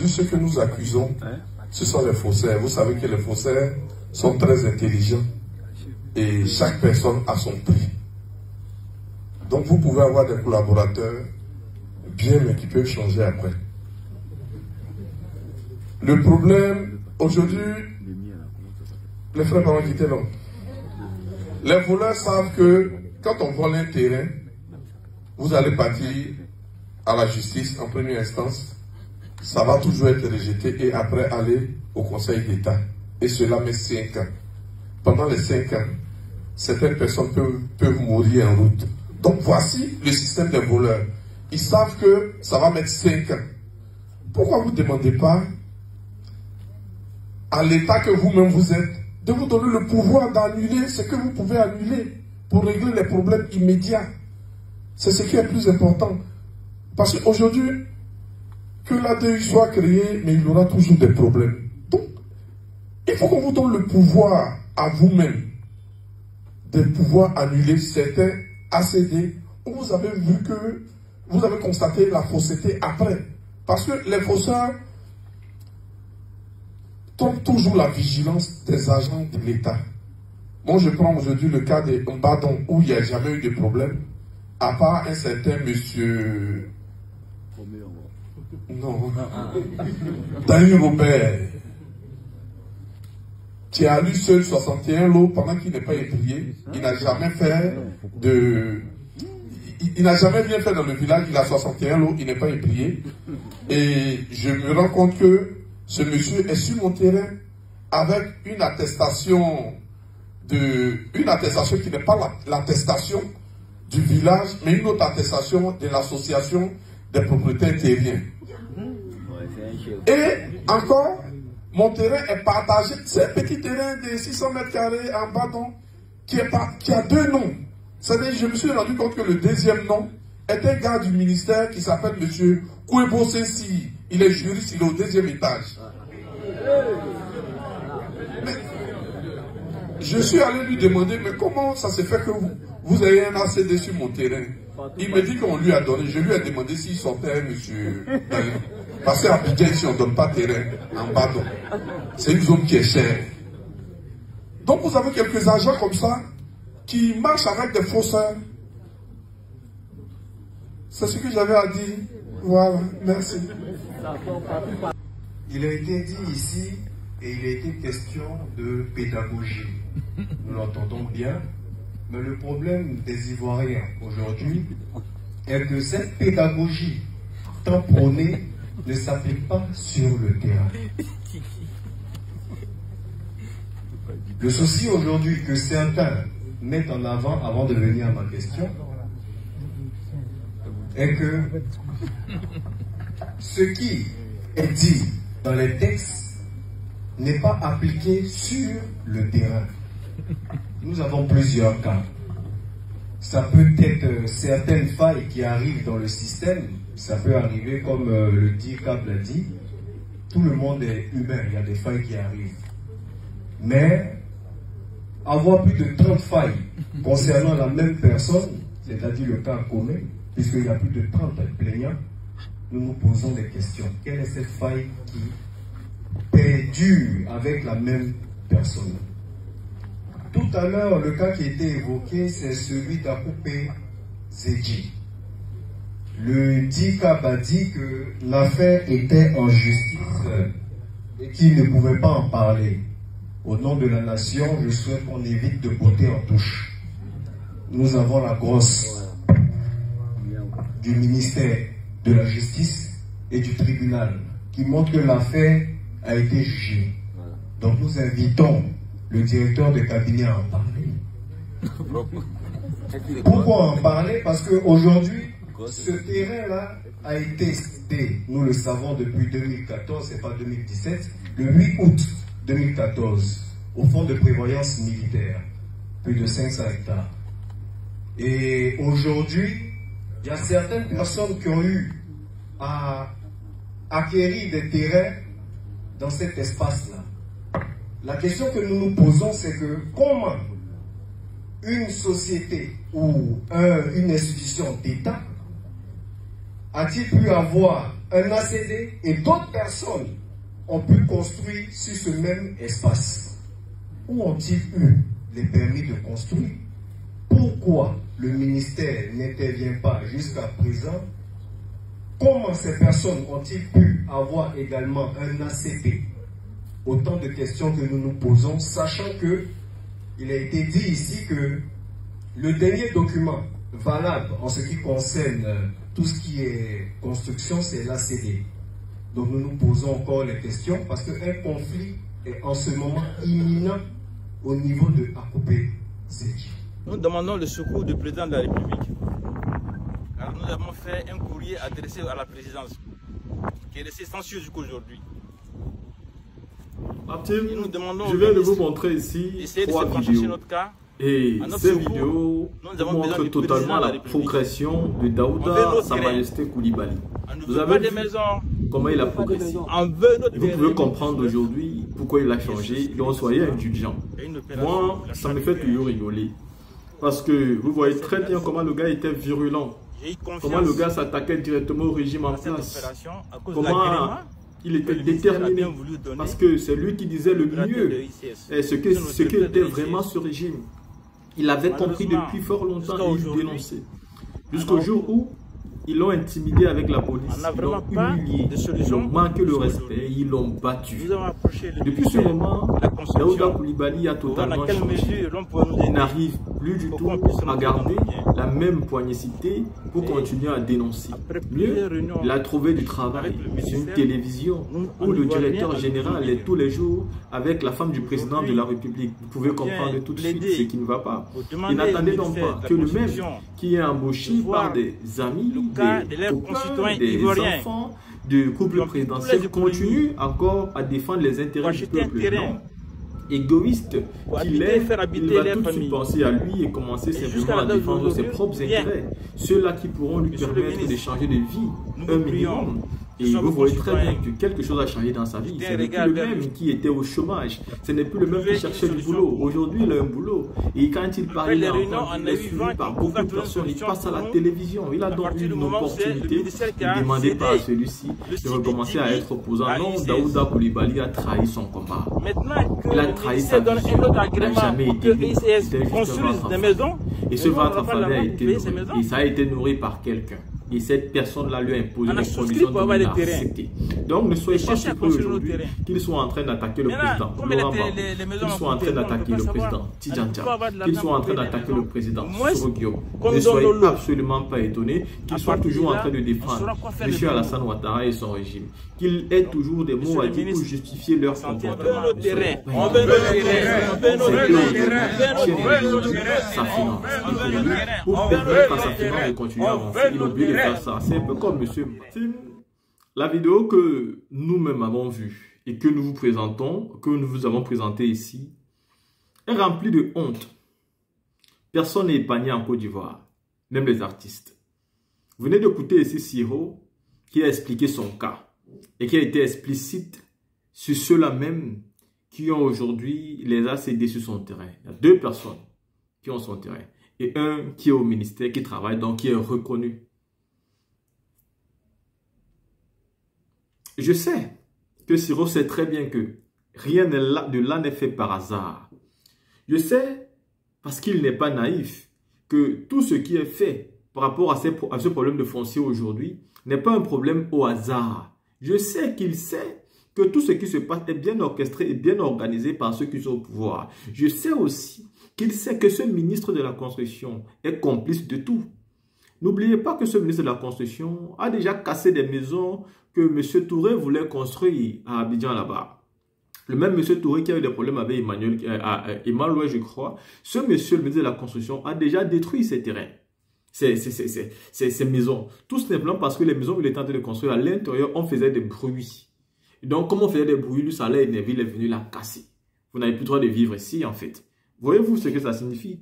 aujourd'hui, ceux que nous accusons, ce sont les faussaires. Vous savez que les faussaires sont très intelligents et chaque personne a son prix. Donc vous pouvez avoir des collaborateurs bien, mais qui peuvent changer après. Le problème, aujourd'hui, les frères parents quitter l'homme. Les voleurs savent que quand on vole un terrain, vous allez partir à la justice en première instance, ça va toujours être rejeté et après aller au Conseil d'État. Et cela met 5 ans. Pendant les 5 ans, certaines personnes peuvent mourir en route. Donc voici le système des voleurs. Ils savent que ça va mettre 5 ans. Pourquoi vous ne demandez pas à l'État que vous-même vous êtes de vous donner le pouvoir d'annuler ce que vous pouvez annuler pour régler les problèmes immédiats? C'est ce qui est le plus important. Parce qu'aujourd'hui, que l'ADU soit créé, mais il y aura toujours des problèmes. Donc, il faut qu'on vous donne le pouvoir à vous-même de pouvoir annuler certains ACD où vous avez vu que vous avez constaté la fausseté après. Parce que les fausseurs trompent toujours la vigilance des agents de l'État. Moi, je prends aujourd'hui le cas de Mbadon où il n'y a jamais eu de problème, à part un certain monsieur... Non. Daniel Robert, qui a lu seul 61 lots pendant qu'il n'est pas étrié. Il n'a jamais fait de... Il n'a jamais rien fait dans le village, il a 61 lots, il n'est pas étrié. Et je me rends compte que ce monsieur est sur mon terrain avec une attestation qui n'est pas l'attestation du village, mais une autre attestation de l'association des propriétaires terriens. Et encore, mon terrain est partagé. C'est un petit terrain de 600 mètres carrés en Badon qui a 2 noms. C'est-à-dire, je me suis rendu compte que le deuxième nom est un gars du ministère qui s'appelle M. Kouebo Sensi. Il est juriste, il est au 2e étage. Mais je suis allé lui demander, mais comment ça se fait que vous ayez un ACD sur mon terrain? Il me dit qu'on lui a donné. Je lui ai demandé s'il sortait monsieur. Parce qu'à Abidjan, ici, on ne donne pas terrain en Badon. C'est une zone qui est chère. Donc vous avez quelques agents comme ça qui marchent avec des fausseurs. C'est ce que j'avais à dire. Voilà, merci. Il a été dit ici, et il a été question de pédagogie. Nous l'entendons bien, mais le problème des Ivoiriens aujourd'hui est que cette pédagogie tant prônée ne s'applique pas sur le terrain. Le souci aujourd'hui que certains mettent en avant de venir à ma question, est que ce qui est dit dans les textes n'est pas appliqué sur le terrain. Nous avons plusieurs cas. Ça peut être certaines failles qui arrivent dans le système. Ça peut arriver comme le DICAB l'a dit. Tout le monde est humain, il y a des failles qui arrivent. Mais avoir plus de 30 failles concernant la même personne, c'est-à-dire le cas commun, puisqu'il y a plus de 30 plaignants, nous nous posons des questions. Quelle est cette faille qui perdure avec la même personne? Tout à l'heure, le cas qui a été évoqué, c'est celui d'Akoupé Zedji. Le DICAB a dit que l'affaire était en justice et qu'il ne pouvait pas en parler. Au nom de la nation, je souhaite qu'on évite de botter en touche. Nous avons la grosse du ministère de la Justice et du tribunal qui montre que l'affaire a été jugée. Donc nous invitons le directeur de cabinet à en parler. Pourquoi en parler? Parce qu'aujourd'hui, ce terrain-là a été cédé, nous le savons depuis 2014, c'est pas 2017, le 8 août 2014, au fonds de prévoyance militaire, plus de 500 hectares. Et aujourd'hui, il y a certaines personnes qui ont eu à acquérir des terrains dans cet espace-là. La question que nous nous posons, c'est que comment une société ou une institution d'État a-t-il pu avoir un ACD et d'autres personnes ont pu construire sur ce même espace. Où ont-ils eu les permis de construire? Pourquoi le ministère n'intervient pas jusqu'à présent? Comment ces personnes ont-ils pu avoir également un ACP? Autant de questions que nous nous posons, sachant que il a été dit ici que le dernier document valable en ce qui concerne tout ce qui est construction, c'est l'ACD. Donc nous nous posons encore les questions parce qu'un conflit est en ce moment imminent au niveau de Akupé-Zedji. Nous demandons le secours du président de la République. Alors nous avons fait un courrier adressé à la présidence qui est resté silencieux jusqu'aujourd'hui. Je viens de vous montrer ici 3 vidéos. Et ces vidéos montrent totalement la progression de Daouda, Sa Majesté Koulibaly. Vous avez vu comment il a progressé. Et vous pouvez comprendre aujourd'hui pourquoi il a changé. Donc soyez indulgents. Moi, ça me fait toujours rigoler. Parce que vous voyez très bien comment le gars était virulent. Comment le gars s'attaquait directement au régime en place. Comment il était déterminé. Parce que c'est lui qui disait le mieux ce qu'était vraiment ce régime. Il avait compris depuis fort longtemps et il dénonçait. Jusqu'au jour où ils l'ont intimidé avec la police, ils l'ont humilié, ils l'ont manqué le respect, ils l'ont battu. Depuis ce moment, Daouda Koulibaly a totalement changé. Il n'arrive plus du tout à garder la même poignacité pour continuer à dénoncer. Mieux, il a trouvé du travail sur une télévision où le directeur général est tous les jours avec la femme du président de la République. Vous pouvez comprendre tout de suite ce qui ne va pas. Il n'attendait donc pas que le même qui est embauché par des amis, des copains, des enfants du couple présidentiel continue encore à défendre les intérêts du peuple. Non. Égoïste qu'il est, il va tout de suite penser à lui et commencer simplement à défendre ses propres intérêts. Ceux-là qui pourront lui permettre de changer de vie un minimum. Et vous voyez très bien que quelque chose a changé dans sa vie. Ce n'est plus le même qui était au chômage. Ce n'est plus le même qui cherchait du boulot. Aujourd'hui, il a un boulot. Et quand il parle, il est suivi par beaucoup de personnes. Il passe à la télévision. Il a donc eu une opportunité. Il ne demandait pas à celui-ci de recommencer à être opposant. Non, Daouda Koulibaly a trahi son combat. Il a trahi sa vision. Il n'a jamais été libre. C'était juste un ventre. Et ce ventre enfant a été nourri. Et ça a été nourri par quelqu'un. Et cette personne-là lui a imposé les conditions de l'accepter. Donc ne soyez pas surpris aujourd'hui qu'ils soient en train d'attaquer le président qu'ils soient en train d'attaquer le président Tidjandja, qu'ils soient en train d'attaquer le président Sorogio. Ne soyez absolument pas étonnés qu'ils soient toujours en train de défendre M. Alassane Ouattara et son régime. Qu'ils aient toujours des mots à dire pour justifier leur comportement. On veut sa finance. Pour permettre à sa finance de continuer à avancer, il oublie de faire ça. C'est un peu comme M. Martin. La vidéo que nous-mêmes avons vue et que nous vous présentons, que nous vous avons présentée ici, est remplie de honte. Personne n'est épargné en Côte d'Ivoire, même les artistes. Vous venez d'écouter ici Siro qui a expliqué son cas et qui a été explicite sur ceux-là même qui ont aujourd'hui les ACD sur son terrain. Il y a 2 personnes qui ont son terrain et un qui est au ministère, qui travaille, donc qui est reconnu. Je sais que Siro sait très bien que rien de là n'est fait par hasard. Je sais, parce qu'il n'est pas naïf, que tout ce qui est fait par rapport à ce problème de foncier aujourd'hui n'est pas un problème au hasard. Je sais qu'il sait que tout ce qui se passe est bien orchestré et bien organisé par ceux qui sont au pouvoir. Je sais aussi qu'il sait que ce ministre de la Construction est complice de tout. N'oubliez pas que ce ministre de la Construction a déjà cassé des maisons que M. Touré voulait construire à Abidjan là-bas. Le même M. Touré qui a eu des problèmes avec Emmanuel, je crois, ce monsieur, le ministre de la Construction, a déjà détruit ces terrains, ces maisons. Tout simplement parce que les maisons qu'il était en train de construire à l'intérieur, on faisait des bruits. Et donc, comme on faisait des bruits, lui, ça l'a énervé, il est venu la casser. Vous n'avez plus le droit de vivre ici, en fait. Voyez-vous ce que ça signifie?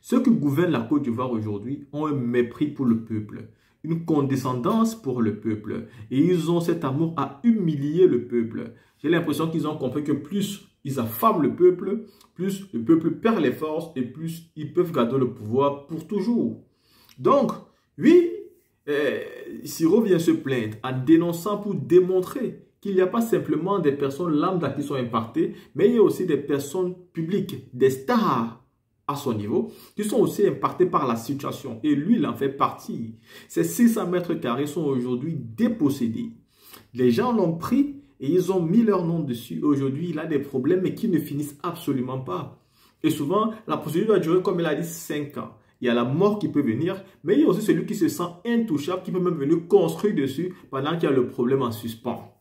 Ceux qui gouvernent la Côte d'Ivoire aujourd'hui ont un mépris pour le peuple, une condescendance pour le peuple. Et ils ont cet amour à humilier le peuple. J'ai l'impression qu'ils ont compris que plus ils affament le peuple, plus le peuple perd les forces et plus ils peuvent garder le pouvoir pour toujours. Donc, oui, Siro vient se plaindre en dénonçant pour démontrer qu'il n'y a pas simplement des personnes lambda qui sont impactées, mais il y a aussi des personnes publiques, des stars à son niveau, qui sont aussi impactés par la situation. Et lui, il en fait partie. Ces 600 mètres carrés sont aujourd'hui dépossédés. Les gens l'ont pris et ils ont mis leur nom dessus. Aujourd'hui, il a des problèmes mais qui ne finissent absolument pas. Et souvent, la procédure doit durer, comme il a dit, 5 ans. Il y a la mort qui peut venir, mais il y a aussi celui qui se sent intouchable, qui peut même venir construire dessus pendant qu'il y a le problème en suspens.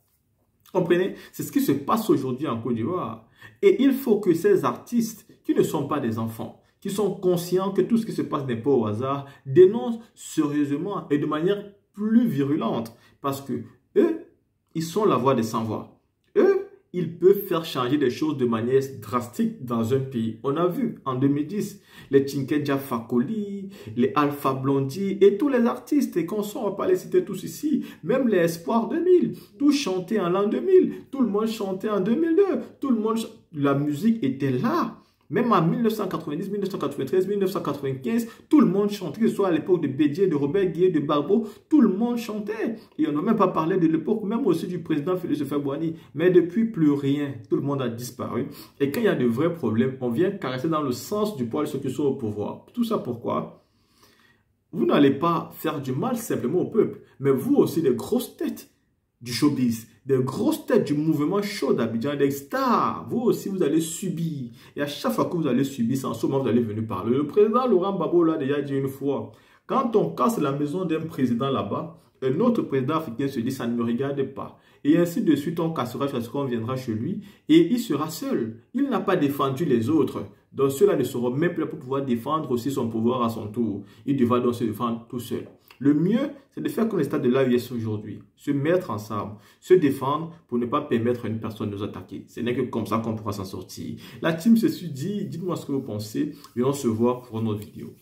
Comprenez? C'est ce qui se passe aujourd'hui en Côte d'Ivoire. Et il faut que ces artistes, qui ne sont pas des enfants, qui sont conscients que tout ce qui se passe n'est pas au hasard, dénoncent sérieusement et de manière plus virulente. Parce que eux, ils sont la voix des sans-voix. Eux, ils peuvent faire changer des choses de manière drastique dans un pays. On a vu en 2010, les Chinkedja Fakoli, les Alpha Blondie et tous les artistes et consorts, on ne va pas les citer tous ici, même les Espoirs 2000, tous chantaient en l'an 2000, tout le monde chantait en 2002, tout le monde, la musique était là. Même en 1990, 1993, 1995, tout le monde chantait, que ce soit à l'époque de Bédier, de Robert Guillet, de Barbeau, tout le monde chantait. Et on n'a même pas parlé de l'époque, même aussi du président Félix Houphouët-Boigny. Mais depuis, plus rien. Tout le monde a disparu. Et quand il y a de vrais problèmes, on vient caresser dans le sens du poil ceux qui sont au pouvoir. Tout ça pourquoi? Vous n'allez pas faire du mal simplement au peuple, mais vous aussi, des grosses têtes du showbiz, des grosses têtes du mouvement chaud d'Abidjan, des stars, vous aussi vous allez subir. Et à chaque fois que vous allez subir, sans ce moment vous allez venir parler. Le président Laurent Gbagbo l'a déjà dit une fois, quand on casse la maison d'un président là-bas, un autre président africain se dit ça ne me regarde pas. Et ainsi de suite, on cassera jusqu'à ce qu'on viendra chez lui et il sera seul. Il n'a pas défendu les autres. Donc ceux-là ne seront même plus pour pouvoir défendre aussi son pouvoir à son tour. Il devra donc se défendre tout seul. Le mieux, c'est de faire comme les stades de l'AES aujourd'hui. Se mettre ensemble, se défendre pour ne pas permettre à une personne de nous attaquer. Ce n'est que comme ça qu'on pourra s'en sortir. La team se dit, dites-moi ce que vous pensez et on se voit pour une autre vidéo.